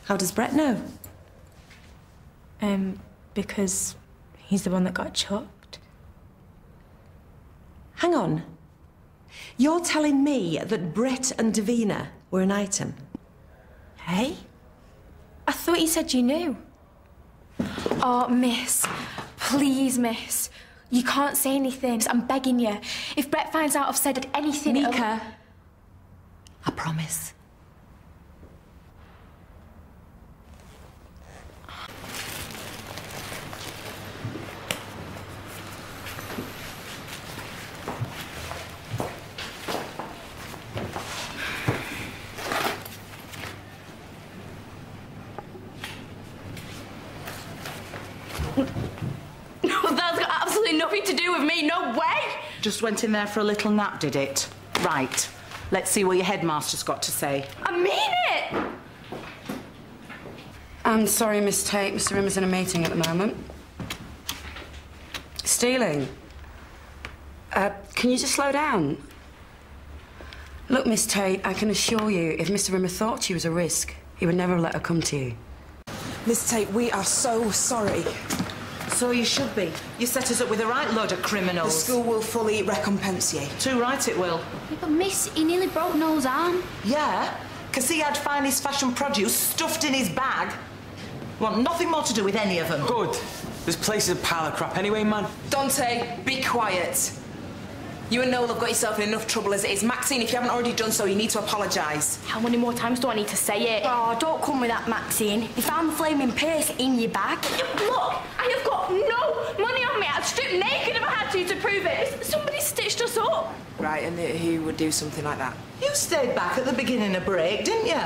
How does Brett know? Because he's the one that got chucked. Hang on. You're telling me that Brett and Davina were an item? Hey? I thought you said you knew. Oh, miss. Please, miss. You can't say anything. I'm begging you. If Brett finds out I've said anything... Mika, I promise. That's got absolutely nothing to do with me, no way! Just went in there for a little nap, did it? Right. Let's see what your headmaster's got to say. I mean it! I'm sorry, Miss Tate. Mr. Rimmer's in a meeting at the moment. Stealing? Can you just slow down? Look, Miss Tate, I can assure you, if Mr. Rimmer thought she was a risk, he would never let her come to you. Miss Tate, we are so sorry. So you should be. You set us up with the right load of criminals. The school will fully recompense you. Too right it will. Yeah, but miss, he nearly broke Noel's arm. Yeah, because he had finest fashion produce stuffed in his bag. Want nothing more to do with any of them. Good. This place is a pile of crap anyway, man. Dante, be quiet. You and Noel have got yourself in enough trouble as it is. Maxine, if you haven't already done so, you need to apologise. How many more times do I need to say it? Oh, don't come with that, Maxine. You found the flaming purse in your bag. Look, I have got no money on me. I'd strip naked if I had to prove it. Somebody stitched us up. Right, and who would do something like that? You stayed back at the beginning of break, didn't you?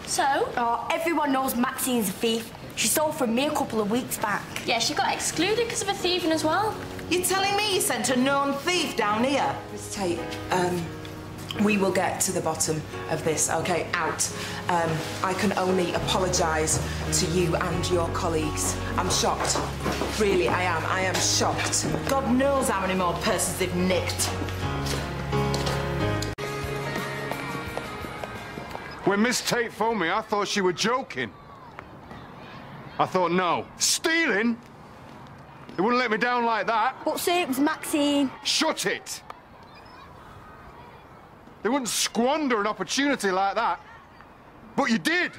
So? Oh, everyone knows Maxine's a thief. She stole from me a couple of weeks back. Yeah, she got excluded because of a thieving as well. You're telling me you sent a known thief down here? Miss Tate, we will get to the bottom of this, OK? Out. I can only apologise to you and your colleagues. I'm shocked. Really, I am. I am shocked. God knows how many more purses they've nicked. When Miss Tate phoned me, I thought she were joking. I thought, no. Stealing? They wouldn't let me down like that. But say it was Maxine. Shut it! They wouldn't squander an opportunity like that. But you did.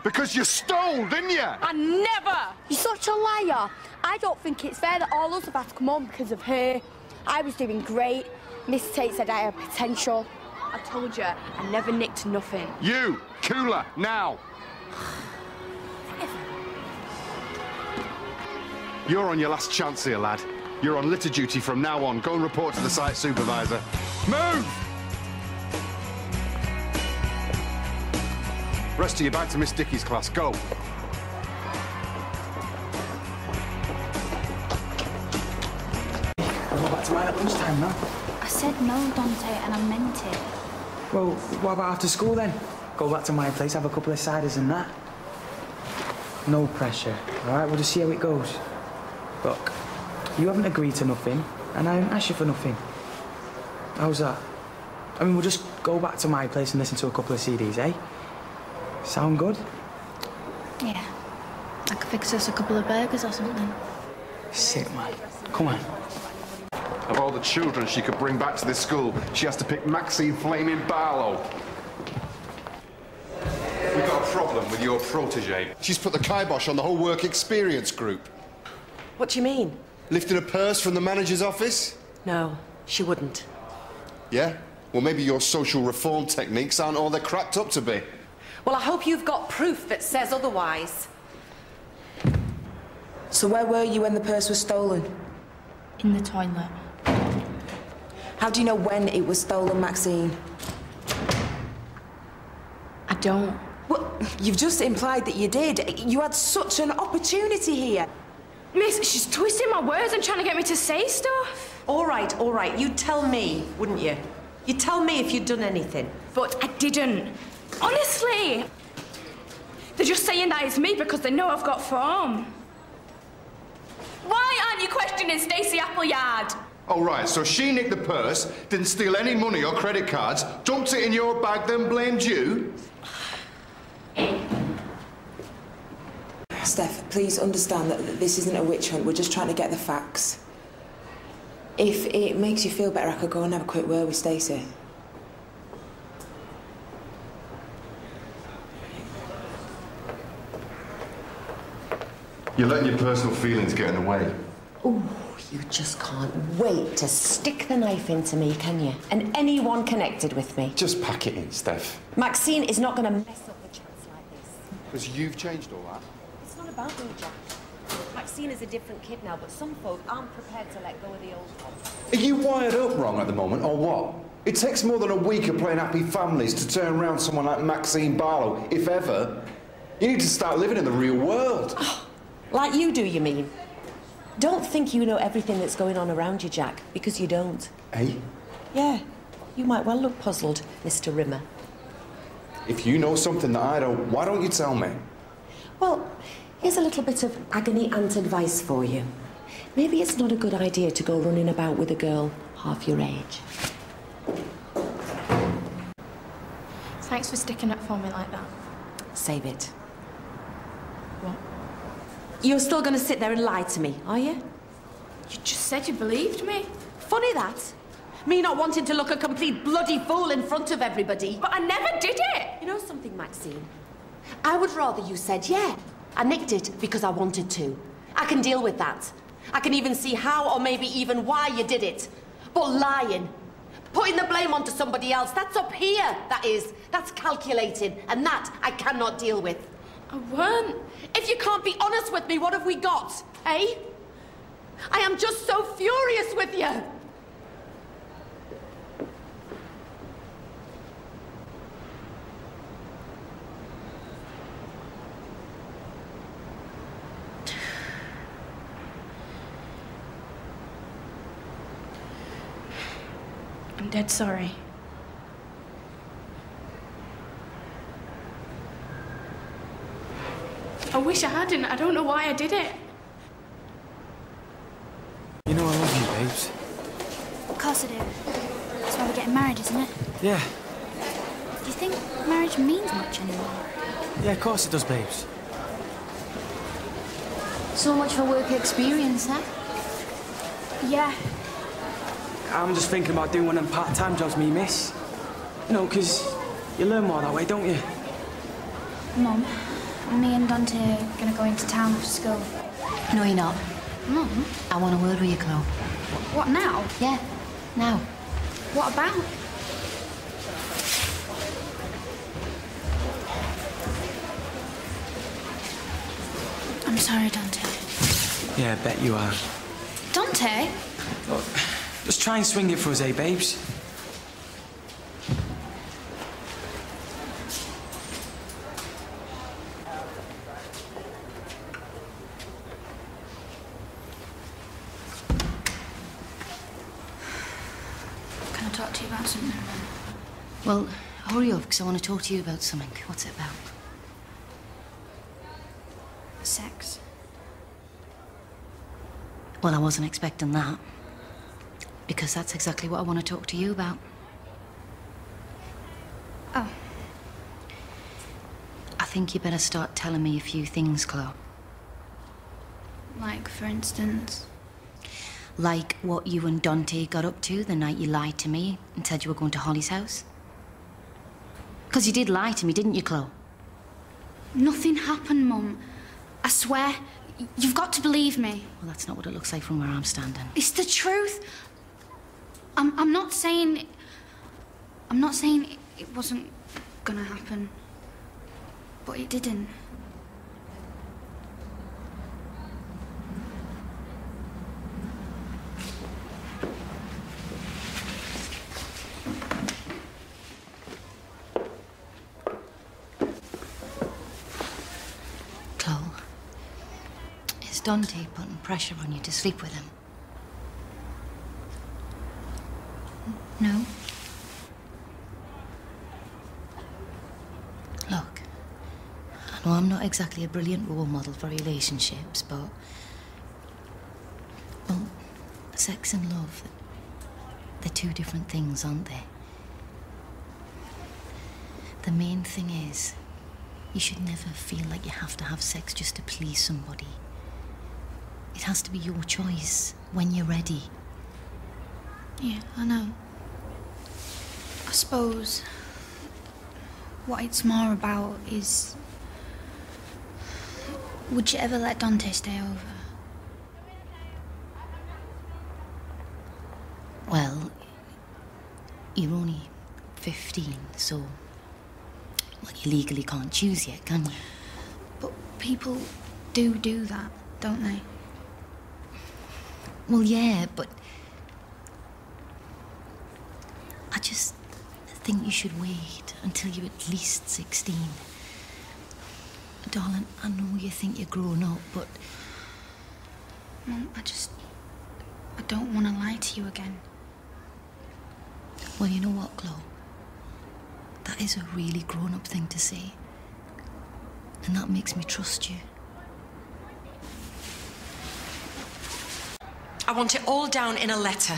Because you stole, didn't you? I never! You're such a liar. I don't think it's fair that all us have had to come on because of her. I was doing great. Miss Tate said I had potential. I told you, I never nicked nothing. You! Cooler, now! You're on your last chance here, lad. You're on litter duty from now on. Go and report to the site supervisor. Move! Rest of you back to Miss Dickey's class. Go. We'll go back to mine at lunchtime, no? I said no, Dante, and I meant it. Well, what about after school then? Go back to my place, have a couple of ciders and that. No pressure, all right? We'll just see how it goes. Look, you haven't agreed to nothing, and I haven't asked you for nothing. How's that? I mean, we'll just go back to my place and listen to a couple of CDs, eh? Sound good? Yeah. I could fix us a couple of burgers or something. Sick, man. Come on. Of all the children she could bring back to this school, she has to pick Maxine Flaming Barlow. We've got a problem with your protege. She's put the kibosh on the whole work experience group. What do you mean? Lifting a purse from the manager's office? No, she wouldn't. Yeah? Well, maybe your social reform techniques aren't all they're cracked up to be. Well, I hope you've got proof that says otherwise. So where were you when the purse was stolen? In the toilet. How do you know when it was stolen, Maxine? I don't. Well, you've just implied that you did. You had such an opportunity here. Miss, she's twisting my words and trying to get me to say stuff. All right, you'd tell me, wouldn't you? You'd tell me if you'd done anything. But I didn't. Honestly. They're just saying that it's me because they know I've got form. Why aren't you questioning Stacey Appleyard? Oh, right, so she nicked the purse, didn't steal any money or credit cards, dumped it in your bag, then blamed you? Steph, please understand that this isn't a witch hunt. We're just trying to get the facts. If it makes you feel better, I could go and have a quick word with Stacey. You're letting your personal feelings get in the way. Ooh, you just can't wait to stick the knife into me, can you? And anyone connected with me. Just pack it in, Steph. Maxine is not going to mess up a chance like this. Because you've changed all that. It's not about me, Jack. Maxine is a different kid now, but some folk aren't prepared to let go of the old one. Are you wired up wrong at the moment, or what? It takes more than a week of playing happy families to turn around someone like Maxine Barlow, if ever. You need to start living in the real world. Oh, like you do, you mean? Don't think you know everything that's going on around you, Jack, because you don't. Hey? Yeah, you might well look puzzled, Mr. Rimmer. If you know something that I don't, why don't you tell me? Well, here's a little bit of agony aunt advice for you. Maybe it's not a good idea to go running about with a girl half your age. Thanks for sticking up for me like that. Save it. What? You're still going to sit there and lie to me, are you? You just said you believed me. Funny that. Me not wanting to look a complete bloody fool in front of everybody. But I never did it! You know something, Maxine? I would rather you said, yeah, I nicked it because I wanted to. I can deal with that. I can even see how or maybe even why you did it. But lying, putting the blame onto somebody else, that's up here, that is. That's calculating, and that I cannot deal with. I weren't. If you can't be honest with me, what have we got, eh? I am just so furious with you. I'm dead sorry. I wish I hadn't. I don't know why I did it. You know I love you, babes. Of course I do. That's why we're getting married, isn't it? Yeah. Do you think marriage means much anymore? Yeah, of course it does, babes. So much for work experience, huh? Yeah. I'm just thinking about doing one of them part-time jobs me miss. You know, 'cause you learn more that way, don't you? Mum, me and Dante are gonna go into town for school. No, you're not. Mum? I want a word with you, Chloe. What, now? Yeah, now. What about? I'm sorry, Dante. Yeah, I bet you are. Dante? Look, just try and swing it for us, eh, babes? Can I talk to you about something? Well, hurry up, because I want to talk to you about something. What's it about? Sex. Well, I wasn't expecting that. Because that's exactly what I want to talk to you about. Oh. I think you better start telling me a few things, Chloe. Like, for instance? Like what you and Dante got up to the night you lied to me and said you were going to Holly's house. Because you did lie to me, didn't you, Chloe? Nothing happened, Mum. I swear. You've got to believe me. Well, that's not what it looks like from where I'm standing. It's the truth. I'm not saying it wasn't gonna happen. But it didn't. Chloe, is Dante putting pressure on you to sleep with him? No. Look, I know I'm not exactly a brilliant role model for relationships, but... well, sex and love, they're two different things, aren't they? The main thing is, You should never feel like you have to have sex just to please somebody. It has to be your choice when you're ready. Yeah, I know. I suppose what it's more about is, would you ever let Dante stay over? Well, you're only 15, so... Well, you legally can't choose yet, can you? But people do that, don't they? Well, yeah, but... I just think you should wait until you're at least 16. Darling, I know you think you're grown up, but... Mum, I don't want to lie to you again. Well, you know what, Chloe? That is a really grown-up thing to say. And that makes me trust you. I want it all down in a letter.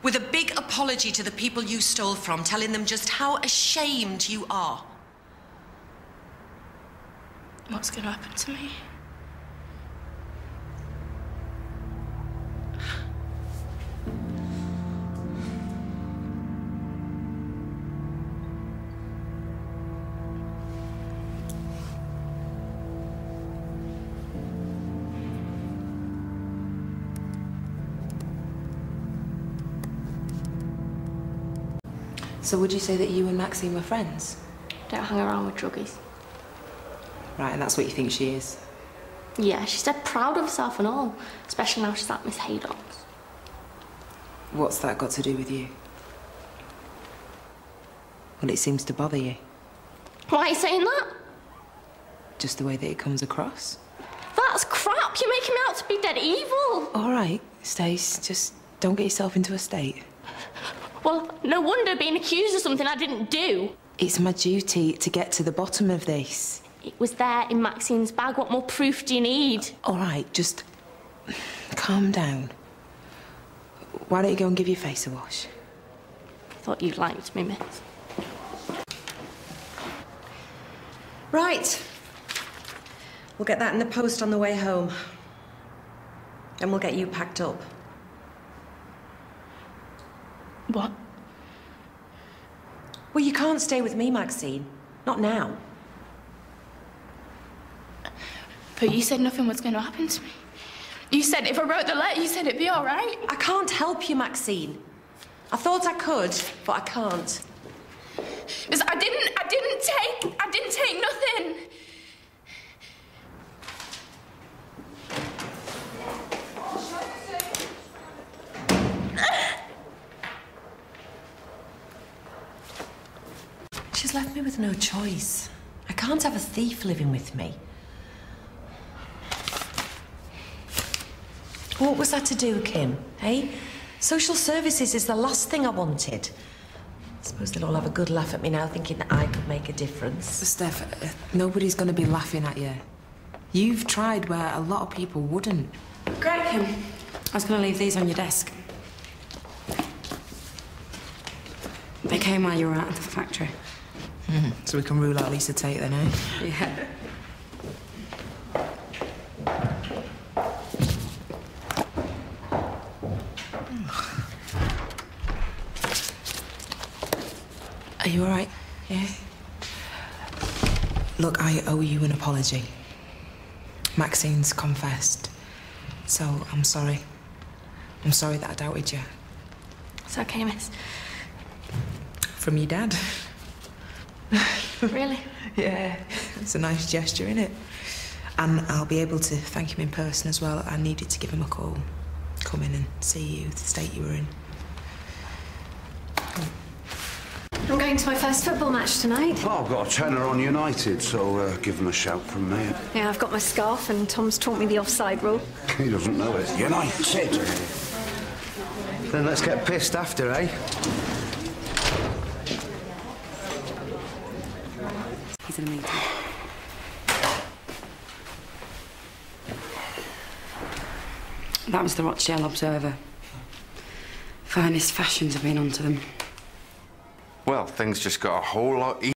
With a big apology to the people you stole from, telling them just how ashamed you are. What's going to happen to me? So would you say that you and Maxine were friends? Don't hang around with druggies. Right, and that's what you think she is? Yeah, she's dead proud of herself and all, especially now she's at Miss Haydock's. What's that got to do with you? Well, it seems to bother you. Why are you saying that? Just the way that it comes across. That's crap! You're making me out to be dead evil! All right, Stace, just don't get yourself into a state. Well, no wonder being accused of something I didn't do. It's my duty to get to the bottom of this. It was there in Maxine's bag. What more proof do you need? All right, just calm down. Why don't you go and give your face a wash? I thought you liked me, miss. Right. We'll get that in the post on the way home. Then we'll get you packed up. What? Well, you can't stay with me, Maxine. Not now. But you said nothing was going to happen to me. You said if I wrote the letter, you said it'd be all right. I can't help you, Maxine. I thought I could, but I can't. Because I didn't take nothing. She's left me with no choice. I can't have a thief living with me. What was that to do, Kim? Hey? Social services is the last thing I wanted. I suppose they'll all have a good laugh at me now, thinking that I could make a difference. Steph, nobody's going to be laughing at you. You've tried where a lot of people wouldn't. Great, Kim. I was going to leave these on your desk. They came while you were out of the factory. So we can rule out Lisa Tate then, eh? Yeah. Are you all right? Yeah? Look, I owe you an apology. Maxine's confessed. So, I'm sorry. I'm sorry that I doubted you. It's okay, miss. From your dad. Really? Yeah. It's a nice gesture, isn't it? And I'll be able to thank him in person as well. I needed to give him a call. Come in and see you, the state you were in. I'm going to my first football match tonight. Oh, I've got a tenner on United, so give them a shout from me. Yeah, I've got my scarf and Tom's taught me the offside rule. He doesn't know it. United! Then let's get pissed after, eh? He's in a meeting. That was the Rochdale Observer. Finest fashions have been onto them. Well, things just got a whole lot easier.